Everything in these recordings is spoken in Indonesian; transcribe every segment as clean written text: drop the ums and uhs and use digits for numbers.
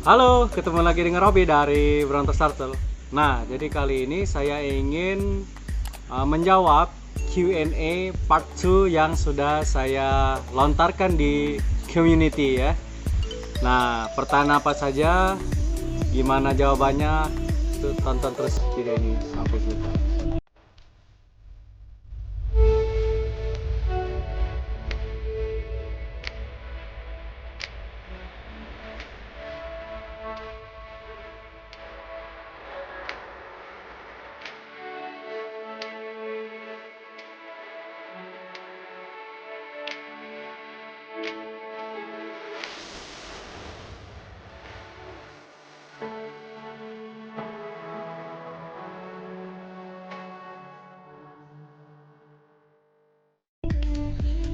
Halo, ketemu lagi dengan Robby dari Berontas Turtle. Nah, jadi kali ini saya ingin menjawab Q&A part 2 yang sudah saya lontarkan di community ya. Nah, pertanyaan apa saja, gimana jawabannya, tuh, tonton terus video ini sampai selesai.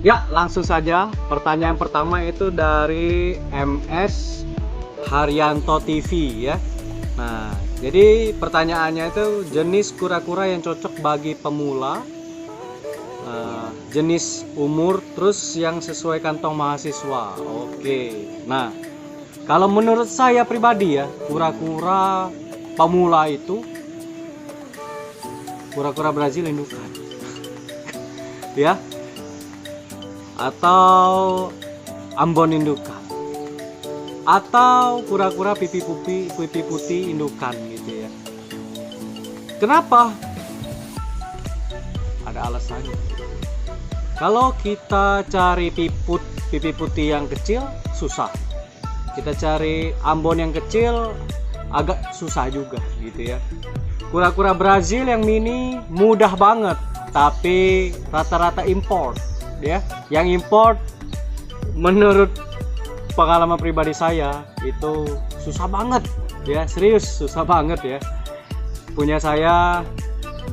Ya, langsung saja. Pertanyaan pertama itu dari MS Haryanto TV ya. Nah, jadi pertanyaannya itu jenis kura-kura yang cocok bagi pemula, jenis umur, terus yang sesuai kantong mahasiswa. Oke. Nah, kalau menurut saya pribadi ya, kura-kura pemula itu kura-kura Brazil indukan. Ya, atau Ambon indukan, atau kura-kura pipi putih indukan gitu ya. Kenapa? Ada alasannya. Kalau kita cari pipi putih yang kecil susah, kita cari Ambon yang kecil agak susah juga gitu ya. Kura-kura Brazil yang mini mudah banget, tapi rata-rata import ya. Yang import menurut pengalaman pribadi saya itu susah banget ya, serius susah banget ya. Punya saya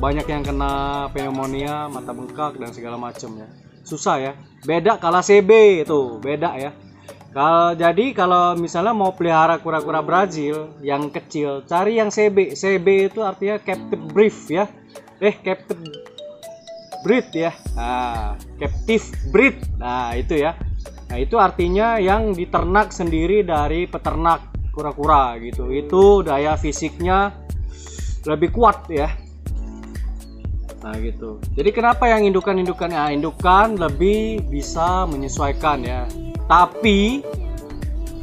banyak yang kena pneumonia, mata bengkak dan segala macam ya. Susah ya. Beda kalau CB itu, beda ya. Kalau misalnya mau pelihara kura-kura Brazil yang kecil, cari yang CB. CB itu artinya captive breed ya. Captive breed ya. Nah, captive breed. Nah, itu ya. Nah, itu artinya yang diternak sendiri dari peternak kura-kura gitu. Itu daya fisiknya lebih kuat ya. Nah, gitu. Jadi kenapa yang indukan-indukan? Ya, indukan lebih bisa menyesuaikan ya. Tapi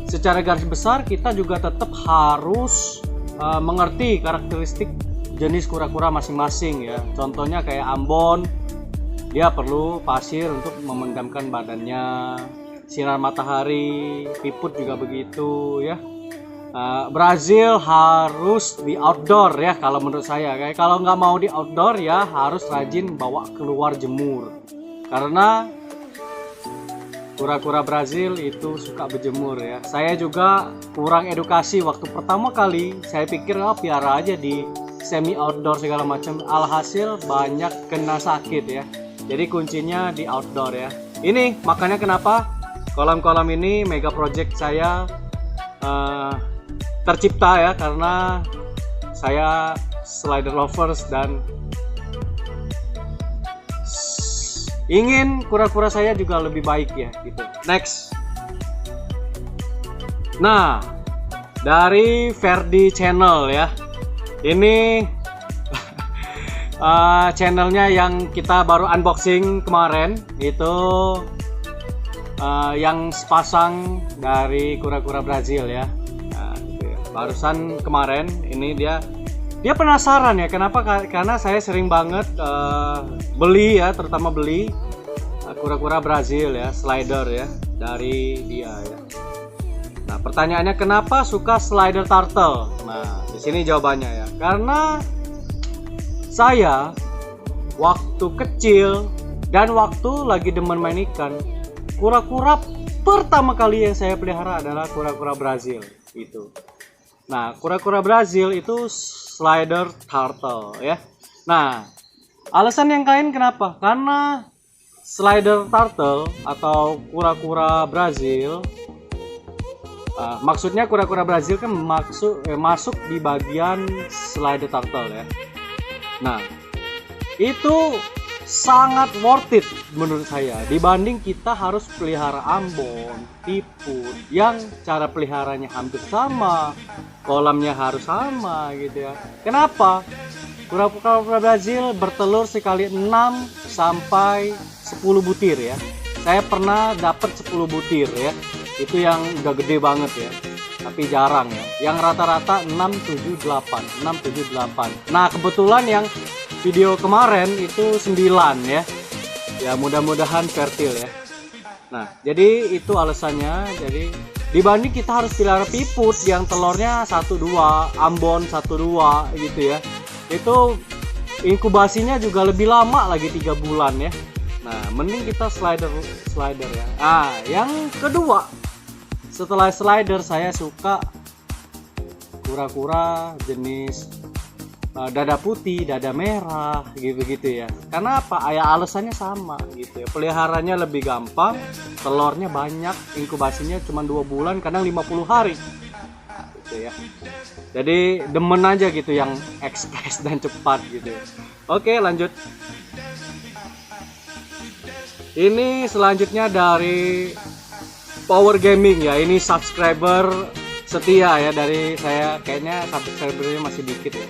secara garis besar kita juga tetap harus mengerti karakteristik jenis kura-kura masing-masing ya. Contohnya kayak Ambon, dia perlu pasir untuk memendamkan badannya, sinar matahari, piput juga begitu ya. Brazil harus di outdoor ya kalau menurut saya. Kayak kalau nggak mau di outdoor ya harus rajin bawa keluar jemur, karena kura-kura Brazil itu suka berjemur ya. Saya juga kurang edukasi waktu pertama kali. Saya pikir piara aja di semi outdoor segala macam. Alhasil banyak kena sakit ya. Jadi kuncinya di outdoor ya. Ini makanya kenapa kolam-kolam ini mega project saya tercipta ya, karena saya slider lovers dan ingin kura-kura saya juga lebih baik ya gitu. Next. Nah, dari Verdi Channel ya. Ini channelnya yang kita baru unboxing kemarin itu, yang sepasang dari kura-kura Brazil ya. Nah, gitu ya. Barusan kemarin ini dia penasaran ya, kenapa? Karena saya sering banget beli ya, terutama beli kura-kura Brazil ya, slider ya dari dia ya. Nah, pertanyaannya kenapa suka slider turtle? Nah, di sini jawabannya ya. Karena saya waktu kecil dan waktu lagi demen main ikan, kura-kura pertama kali yang saya pelihara adalah kura-kura Brazil itu. Nah, kura-kura Brazil itu slider turtle ya. Nah, alasan yang lain kenapa? Karena slider turtle atau kura-kura Brazil, maksudnya kura-kura Brazil kan masuk di bagian slider turtle ya. Nah, itu sangat worth it menurut saya, dibanding kita harus pelihara ambon, piput yang cara peliharanya hampir sama, kolamnya harus sama gitu ya. Kenapa? Kura-kura Brazil bertelur sekali 6 sampai 10 butir ya. Saya pernah dapat 10 butir ya. Itu yang udah gede banget ya. Tapi jarang ya. Yang rata-rata 6, 7, 8. 6, 7, 8. Nah, kebetulan yang video kemarin itu 9 ya. Ya mudah-mudahan fertil ya. Nah, jadi itu alasannya. Jadi dibanding kita harus pelihara piput yang telurnya 1-2, ambon 1-2 gitu ya. Itu inkubasinya juga lebih lama lagi 3 bulan ya. Nah, mending kita slider ya. Nah, yang kedua, setelah slider saya suka kura-kura jenis dada putih, dada merah gitu ya. Karena apa? Ya alasannya sama gitu ya. Peliharanya lebih gampang, telurnya banyak, inkubasinya cuma 2 bulan, kadang 50 hari. Gitu ya. Jadi demen aja gitu yang ekspres dan cepat gitu ya. Oke, lanjut. Ini selanjutnya dari Power Gaming ya. Ini subscriber setia ya dari saya, kayaknya subscribernya masih dikit ya.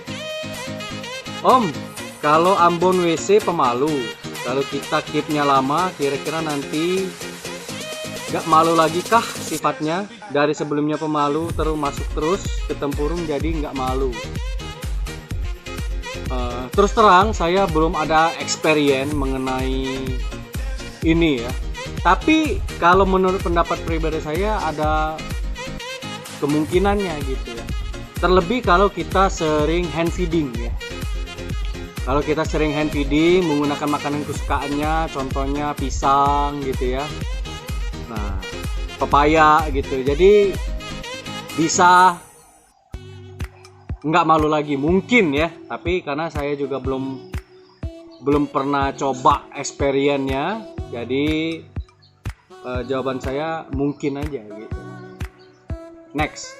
Om, kalau ambon WC pemalu, kalau kita keepnya lama, kira-kira nanti gak malu lagi kah sifatnya? Dari sebelumnya pemalu terus masuk terus ke tempurung jadi gak malu. Terus terang saya belum ada experience mengenai ini ya. Tapi kalau menurut pendapat pribadi saya ada kemungkinannya gitu ya. Terlebih kalau kita sering hand feeding ya. Kalau kita sering hand feeding menggunakan makanan kesukaannya, contohnya pisang gitu ya. Nah, pepaya gitu. Jadi bisa nggak malu lagi mungkin ya. Tapi karena saya juga belum pernah coba experience-nya, jadi jawaban saya mungkin aja gitu. Next.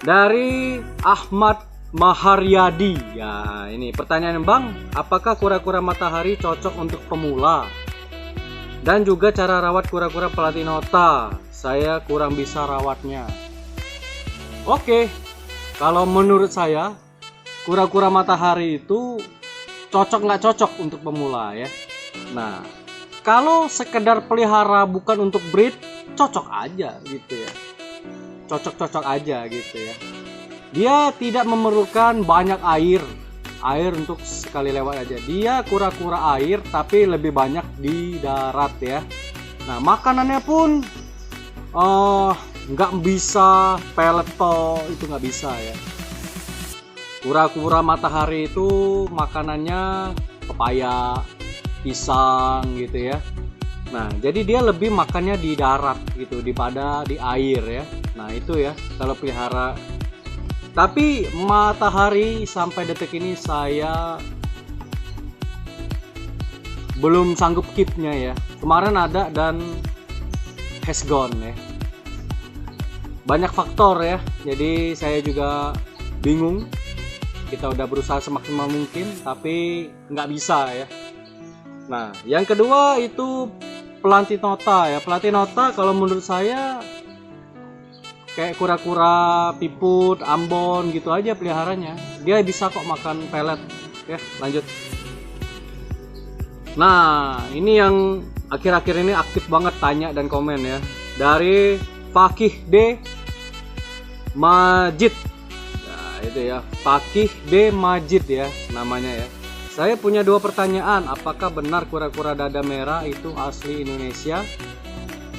Dari Ahmad Maharyadi. Ya, ini pertanyaan Bang, apakah kura-kura matahari cocok untuk pemula? Dan juga cara rawat kura-kura platinota. Saya kurang bisa rawatnya. Oke. Kalau menurut saya, kura-kura matahari itu cocok nggak cocok untuk pemula ya. Nah, kalau sekedar pelihara bukan untuk breed, cocok aja gitu ya. Cocok-cocok aja gitu ya. Dia tidak memerlukan banyak air untuk sekali lewat aja. Dia kura-kura air tapi lebih banyak di darat ya. Nah, makanannya pun nggak bisa pelet itu nggak bisa ya. Kura-kura matahari itu makanannya pepaya, pisang gitu ya. Nah, jadi dia lebih makannya di darat gitu daripada di air ya. Nah, itu ya kalau pelihara. Tapi matahari sampai detik ini saya belum sanggup keepnya ya. Kemarin ada dan has gone ya. Banyak faktor ya. Jadi saya juga bingung. Kita udah berusaha semaksimal mungkin tapi nggak bisa ya. Nah, yang kedua itu platinota ya. Platinota kalau menurut saya kayak kura-kura piput, ambon gitu aja peliharanya. Dia bisa kok makan pelet ya. Lanjut. Nah, ini yang akhir-akhir ini aktif banget tanya dan komen ya. Dari Fakih D Majid. Nah, itu ya, Fakih D Majid ya namanya ya. Saya punya 2 pertanyaan. Apakah benar kura-kura dada merah itu asli Indonesia?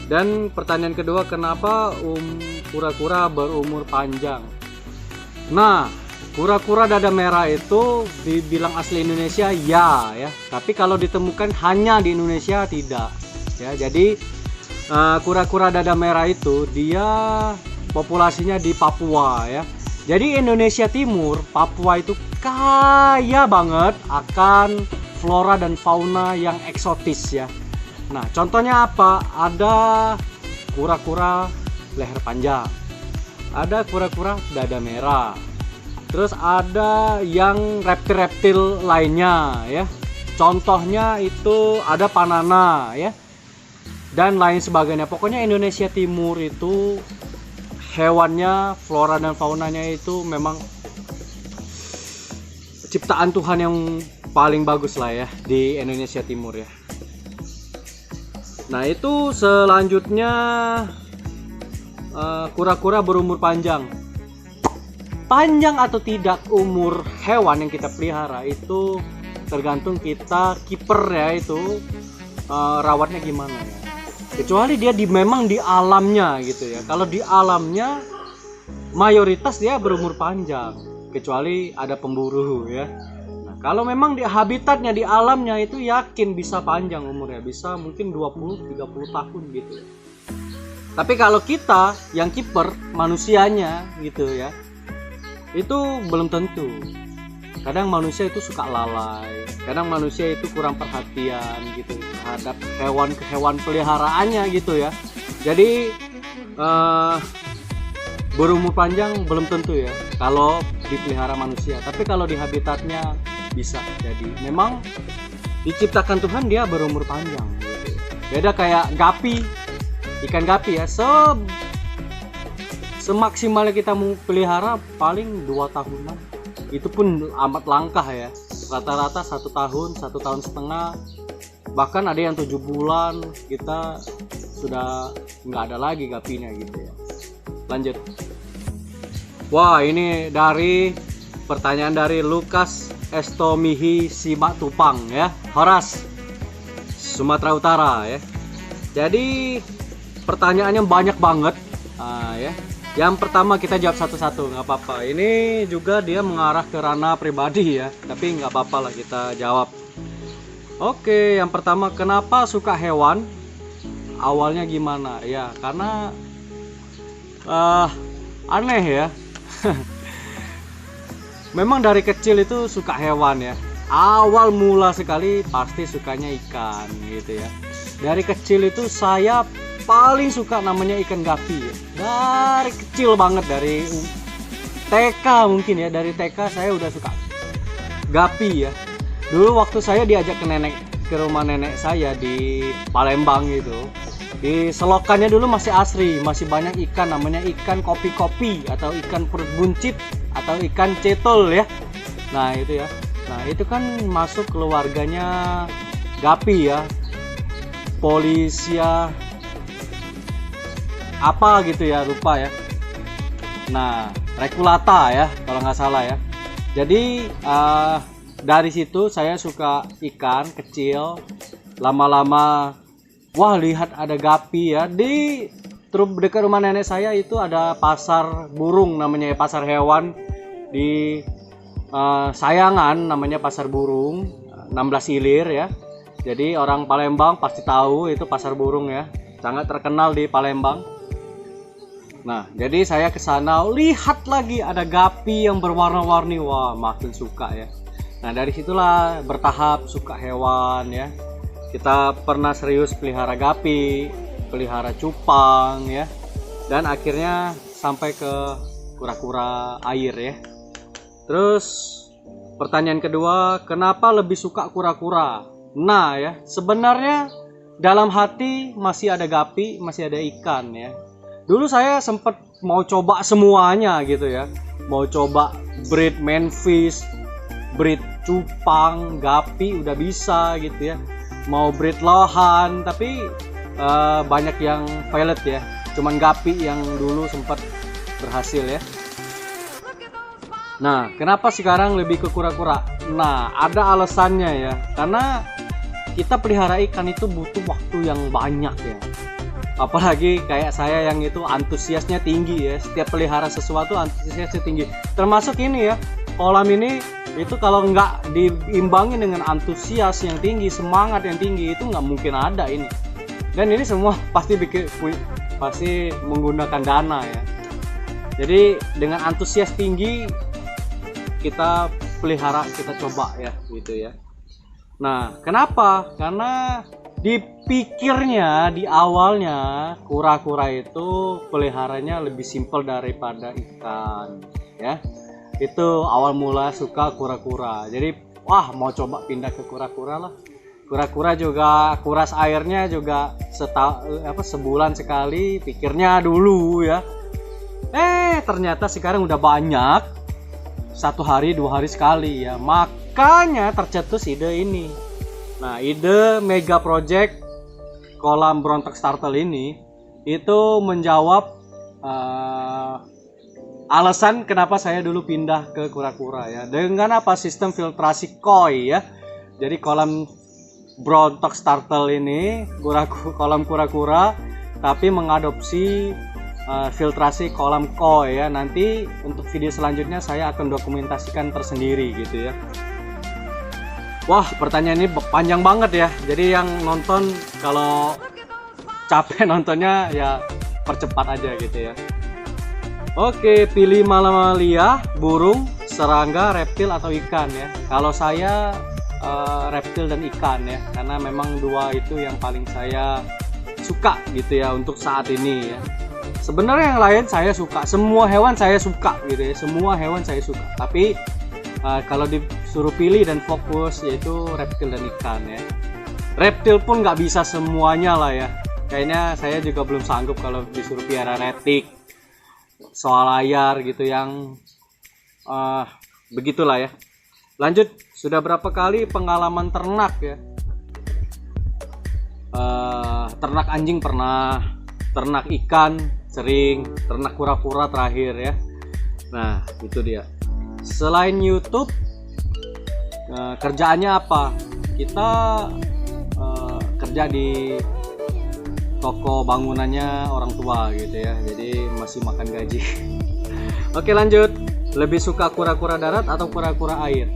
Dan pertanyaan kedua, kenapa kura-kura berumur panjang? Nah, kura-kura dada merah itu dibilang asli Indonesia ya. Tapi kalau ditemukan hanya di Indonesia tidak. Ya, jadi kura-kura dada merah itu dia populasinya di Papua ya. Jadi Indonesia Timur, Papua itu kaya banget akan flora dan fauna yang eksotis ya. Nah, contohnya apa? Ada kura-kura leher panjang, ada kura-kura dada merah, terus ada yang reptil-reptil lainnya ya. Contohnya itu ada Panana ya, dan lain sebagainya. Pokoknya Indonesia Timur itu hewannya, flora dan faunanya itu memang ciptaan Tuhan yang paling bagus lah ya di Indonesia Timur ya. Nah itu selanjutnya kura-kura berumur panjang. Panjang atau tidak umur hewan yang kita pelihara itu tergantung kita kiper ya, itu rawatnya gimana ya. Kecuali dia memang di alamnya gitu ya. Kalau di alamnya mayoritas dia berumur panjang, kecuali ada pemburu ya. Nah, kalau memang di habitatnya, di alamnya itu yakin bisa panjang umurnya, bisa mungkin 20-30 tahun gitu ya. Tapi kalau kita yang kiper, manusianya gitu ya, itu belum tentu. Kadang manusia itu suka lalai, kadang manusia itu kurang perhatian gitu terhadap hewan peliharaannya gitu ya. Jadi berumur panjang belum tentu ya kalau dipelihara manusia, tapi kalau di habitatnya bisa. Jadi memang diciptakan Tuhan dia berumur panjang gitu. Beda kayak gapi, ikan gapi ya, semaksimalnya kita mau pelihara paling 2 tahunan. Itu pun amat langka ya, rata-rata 1 tahun, 1 tahun setengah, bahkan ada yang 7 bulan kita sudah nggak ada lagi gapinya gitu ya. Lanjut. Wah, ini dari pertanyaan dari Lukas Estomihi Simatupang ya, Horas, Sumatera Utara ya. Jadi pertanyaannya banyak banget ya. Yang pertama kita jawab satu-satu, nggak apa-apa. Ini juga dia mengarah ke ranah pribadi ya, tapi nggak apa-apa lah kita jawab. Oke, yang pertama, kenapa suka hewan? Awalnya gimana? Ya, karena aneh ya. Memang dari kecil itu suka hewan ya. Awal mula sekali pasti sukanya ikan gitu ya. Dari kecil itu saya paling suka namanya ikan gapi ya. Dari kecil banget, dari TK mungkin ya, dari TK saya udah suka gapi ya. Dulu waktu saya diajak ke rumah nenek saya di Palembang gitu, di selokannya dulu masih asri, masih banyak ikan, namanya ikan kopi-kopi atau ikan perut buncit atau ikan cetol ya. Nah itu ya, nah itu kan masuk keluarganya gapi ya, Polisia apa gitu ya, lupa ya. Nah, reculata ya kalau nggak salah ya. Jadi dari situ saya suka ikan kecil. Lama-lama, wah lihat ada gapi ya di dekat rumah nenek saya. Itu ada pasar burung namanya ya, pasar hewan di Sayangan namanya pasar burung, 16 Ilir ya. Jadi orang Palembang pasti tahu itu pasar burung ya, sangat terkenal di Palembang. Nah, jadi saya ke sana, lihat lagi ada gapi yang berwarna-warni. Wah, makin suka ya. Nah, dari situlah bertahap suka hewan ya. Kita pernah serius pelihara gapi, pelihara cupang ya. Dan akhirnya sampai ke kura-kura air ya. Terus pertanyaan kedua, kenapa lebih suka kura-kura? Nah, ya, sebenarnya dalam hati masih ada gapi, masih ada ikan ya. Dulu saya sempat mau coba semuanya gitu ya. Mau coba breed manfish, breed cupang, gapi udah bisa gitu ya. Mau breed lohan, tapi banyak yang violet ya. Cuman gapi yang dulu sempat berhasil ya. Nah, kenapa sekarang lebih ke kura-kura? Nah, ada alasannya ya. Karena kita pelihara ikan itu butuh waktu yang banyak ya. Apalagi kayak saya yang itu antusiasnya tinggi ya, setiap pelihara sesuatu antusiasnya tinggi. Termasuk ini ya, kolam ini itu kalau nggak diimbangi dengan antusias yang tinggi, semangat yang tinggi, itu nggak mungkin ada ini. Dan ini semua pasti menggunakan dana ya. Jadi dengan antusias tinggi kita pelihara, kita coba ya gitu ya. Nah, kenapa? Karena dipikirnya di awalnya kura-kura itu peliharanya lebih simpel daripada ikan ya. Itu awal mula suka kura-kura. Jadi wah mau coba pindah ke kura-kura lah. Kura-kura juga kuras airnya juga sebulan sekali, pikirnya dulu ya. Ternyata sekarang udah banyak, 1 hari 2 hari sekali ya. Makanya tercetus ide ini. Nah, ide mega project kolam Brontok Turtle ini itu menjawab alasan kenapa saya dulu pindah ke kura-kura ya. Dengan apa? Sistem filtrasi koi ya. Jadi kolam Brontok Turtle ini kolam kura-kura tapi mengadopsi filtrasi kolam koi ya. Nanti untuk video selanjutnya saya akan dokumentasikan tersendiri gitu ya. Wah, pertanyaan ini panjang banget ya. Jadi yang nonton kalau capek nontonnya ya percepat aja gitu ya. Oke, pilih mamalia, burung, serangga, reptil atau ikan ya. Kalau saya reptil dan ikan ya, karena memang 2 itu yang paling saya suka gitu ya untuk saat ini ya. Sebenarnya yang lain saya suka, semua hewan saya suka gitu ya, semua hewan saya suka. Tapi kalau disuruh pilih dan fokus yaitu reptil dan ikan ya. Reptil pun nggak bisa semuanya lah ya. Kayaknya saya juga belum sanggup kalau disuruh piara retik, soal layar gitu yang begitulah ya. Lanjut, sudah berapa kali pengalaman ternak ya? Ternak anjing pernah, ternak ikan sering, ternak kura-kura terakhir ya. Nah, itu dia. Selain YouTube, kerjaannya apa? Kita kerja di toko bangunannya orang tua gitu ya. Jadi masih makan gaji. Oke, lanjut. Lebih suka kura-kura darat atau kura-kura air?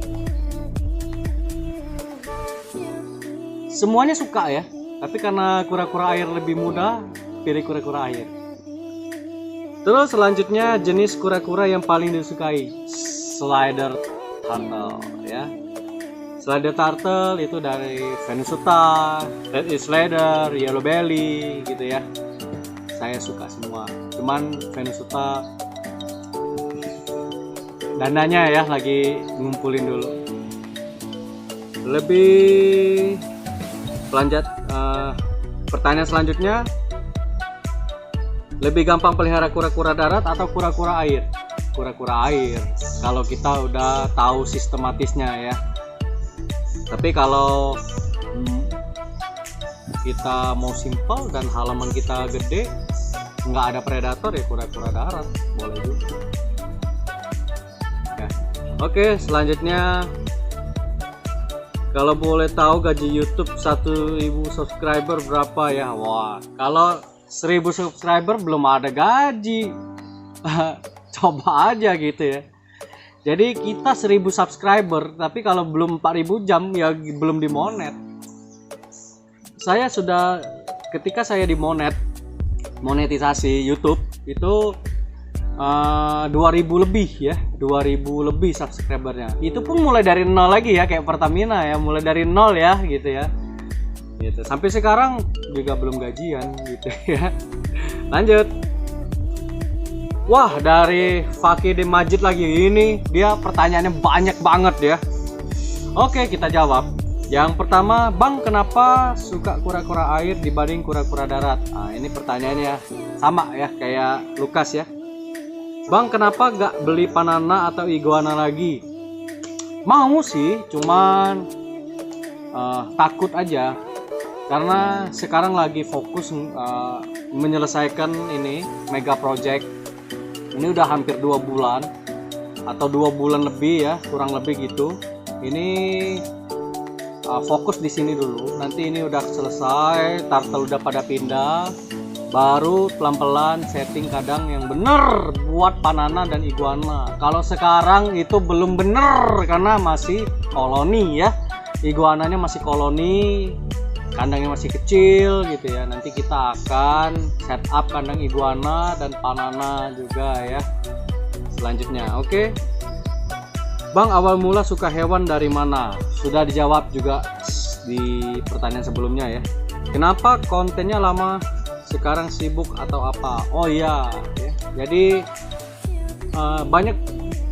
Semuanya suka ya, tapi karena kura-kura air lebih mudah, pilih kura-kura air. Terus selanjutnya jenis kura-kura yang paling disukai, slider turtle ya. Slider turtle itu dari Venusuta, red ear slider, yellow belly gitu ya. Saya suka semua, cuman Venusuta dananya ya lagi ngumpulin dulu. Lebih lanjut, pertanyaan selanjutnya, lebih gampang pelihara kura-kura darat atau kura-kura air? Kura-kura air kalau kita udah tahu sistematisnya ya. Tapi kalau kita mau simpel dan halaman kita gede, nggak ada predator ya kura-kura darat boleh juga. Oke, selanjutnya kalau boleh tahu gaji YouTube 1000 subscriber berapa ya? Wah, kalau 1000 subscriber belum ada gaji. Coba aja gitu ya. Jadi kita 1000 subscriber, tapi kalau belum 4000 jam ya belum dimonet. Saya sudah, ketika saya monetisasi YouTube itu 2000 lebih ya, 2000 lebih subscribernya. Itu pun mulai dari nol lagi ya, kayak Pertamina ya, mulai dari nol ya gitu ya. Gitu. Sampai sekarang juga belum gajian gitu ya. Lanjut. Wah, dari Fakide Majid lagi, ini dia pertanyaannya banyak banget ya. Oke, kita jawab. Yang pertama, Bang, kenapa suka kura-kura air dibanding kura-kura darat? Nah, ini pertanyaannya sama ya kayak Lukas ya. Bang, kenapa gak beli panana atau iguana lagi? Mau sih, cuman takut aja. Karena sekarang lagi fokus menyelesaikan ini mega project. Ini udah hampir 2 bulan atau 2 bulan lebih ya, kurang lebih gitu. Ini fokus di sini dulu. Nanti ini udah selesai, turtle udah pada pindah, baru pelan-pelan setting kadang yang bener buat panana dan iguana. Kalau sekarang itu belum bener karena masih koloni ya, iguananya masih koloni, kandangnya masih kecil gitu ya. Nanti kita akan setup kandang iguana dan panana juga ya selanjutnya. Oke. Bang, awal mula suka hewan dari mana? Sudah dijawab juga di pertanyaan sebelumnya ya. Kenapa kontennya lama, sekarang sibuk atau apa? Oh iya ya. Jadi banyak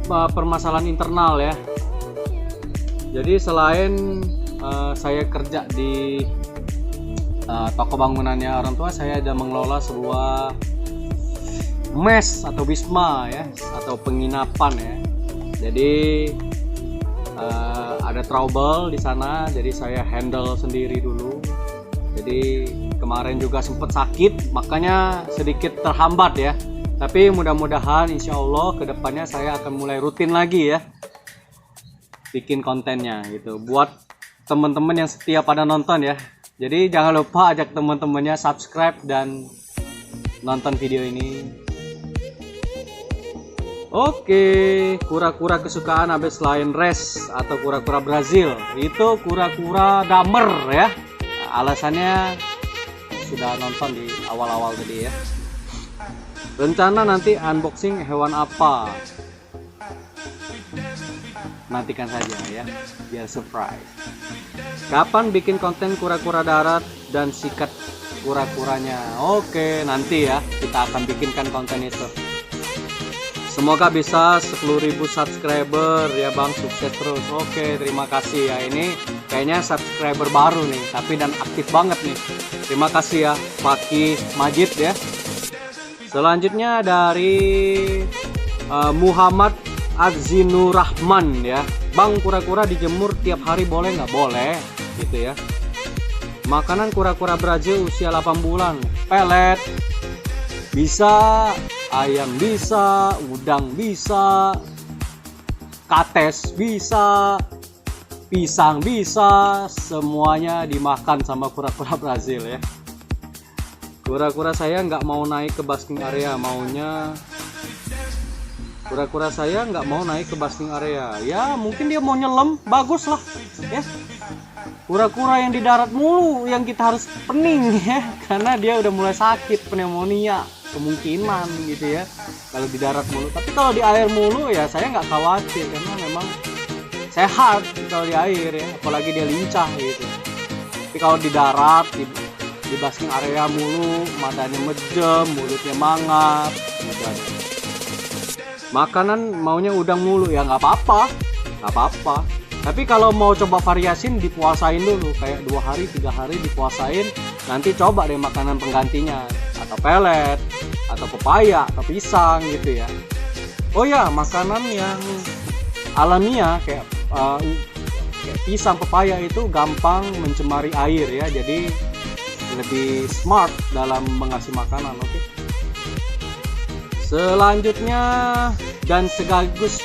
permasalahan internal ya. Jadi selain saya kerja di toko bangunannya orang tua, saya ada mengelola sebuah mes atau wisma ya, atau penginapan ya. Jadi ada trouble di sana, jadi saya handle sendiri dulu. Jadi kemarin juga sempat sakit, makanya sedikit terhambat ya. Tapi mudah-mudahan insya Allah kedepannya saya akan mulai rutin lagi ya, bikin kontennya gitu. Buat teman-teman yang setia pada nonton ya. Jadi jangan lupa ajak teman-temannya subscribe dan nonton video ini. Oke, kura-kura kesukaan habis selain res atau kura-kura Brazil itu kura-kura damer ya. Alasannya sudah nonton di awal-awal tadi ya. Rencana nanti unboxing hewan apa? Nantikan saja ya, biar surprise. Kapan bikin konten kura-kura darat dan sikat kura-kuranya? Oke, nanti ya kita akan bikinkan konten itu. Semoga bisa 10.000 subscriber ya Bang, sukses terus. Oke, terima kasih ya. Ini kayaknya subscriber baru nih, tapi dan aktif banget nih. Terima kasih ya Fakih Majid ya. Selanjutnya dari Muhammad Azzinur Rahman ya. Bang, kura-kura dijemur tiap hari boleh nggak? Boleh gitu ya. Makanan kura-kura Brazil usia 8 bulan. Pelet bisa, ayam bisa, udang bisa, kates bisa, pisang bisa, semuanya dimakan sama kura-kura Brazil ya. Kura-kura saya nggak mau naik ke basking area, maunya kura-kura saya nggak mau naik ke basking area. Ya mungkin dia mau nyelam, bagus lah ya. Kura-kura yang di darat mulu yang kita harus pening ya, karena dia udah mulai sakit pneumonia kemungkinan gitu ya kalau di darat mulu. Tapi kalau di air mulu ya saya nggak khawatir, karena memang sehat kalau di air ya, apalagi dia lincah gitu. Tapi kalau di darat di basking area mulu, matanya mejem, mulutnya mangap, udah. Makanan maunya udang mulu ya nggak apa-apa, nggak apa-apa. Tapi kalau mau coba variasin, dipuasain dulu kayak 2 hari 3 hari dipuasain, nanti coba deh makanan penggantinya, atau pelet atau pepaya atau pisang gitu ya. Oh ya, makanan yang alamiah kayak pisang, pepaya itu gampang mencemari air ya, jadi lebih smart dalam mengasih makanan. Oke. Selanjutnya dan sekaligus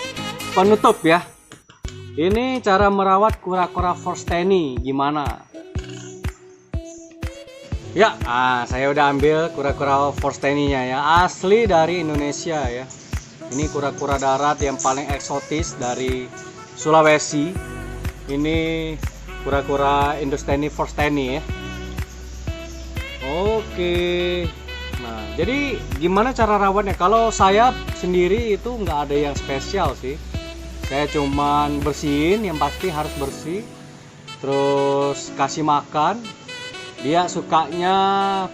penutup ya, ini cara merawat kura-kura Forsteni gimana ya. Saya udah ambil kura-kura Forsteninya ya, asli dari Indonesia ya. Ini kura-kura darat yang paling eksotis dari Sulawesi. Ini kura-kura Indosteni Forsteni ya. Oke. Nah, jadi gimana cara rawatnya? Kalau saya sendiri itu nggak ada yang spesial sih. Saya cuman bersihin, yang pasti harus bersih. Terus kasih makan. Dia sukanya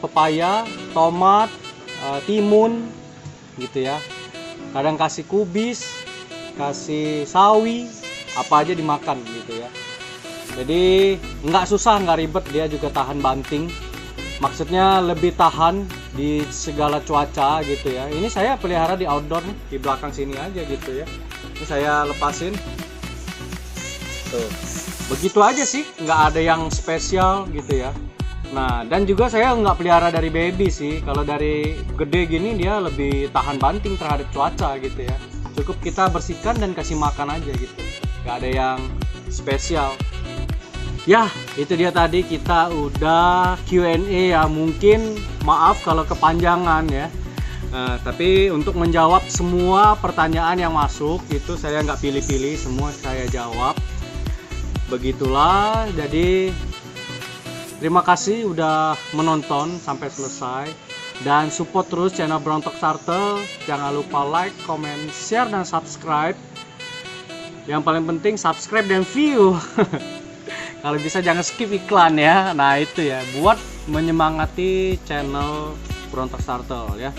pepaya, tomat, timun gitu ya. Kadang kasih kubis, kasih sawi, apa aja dimakan gitu ya. Jadi nggak susah, nggak ribet, dia juga tahan banting. Maksudnya lebih tahan di segala cuaca gitu ya. Ini saya pelihara di outdoor nih, di belakang sini aja gitu ya. Ini saya lepasin. Tuh. Begitu aja sih, nggak ada yang spesial gitu ya. Nah, dan juga saya nggak pelihara dari baby sih. Kalau dari gede gini dia lebih tahan banting terhadap cuaca gitu ya. Cukup kita bersihkan dan kasih makan aja gitu. Nggak ada yang spesial. Ya, itu dia tadi kita udah Q&A ya. Mungkin maaf kalau kepanjangan ya. Tapi untuk menjawab semua pertanyaan yang masuk itu saya nggak pilih-pilih, semua saya jawab. Begitulah. Jadi terima kasih udah menonton sampai selesai dan support terus channel Brontok Turtle. Jangan lupa like, comment, share dan subscribe. Yang paling penting subscribe dan view. Kalau bisa jangan skip iklan ya. Nah itu ya, buat menyemangati channel Brontok Turtle ya.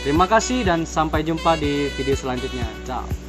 Terima kasih dan sampai jumpa di video selanjutnya. Ciao.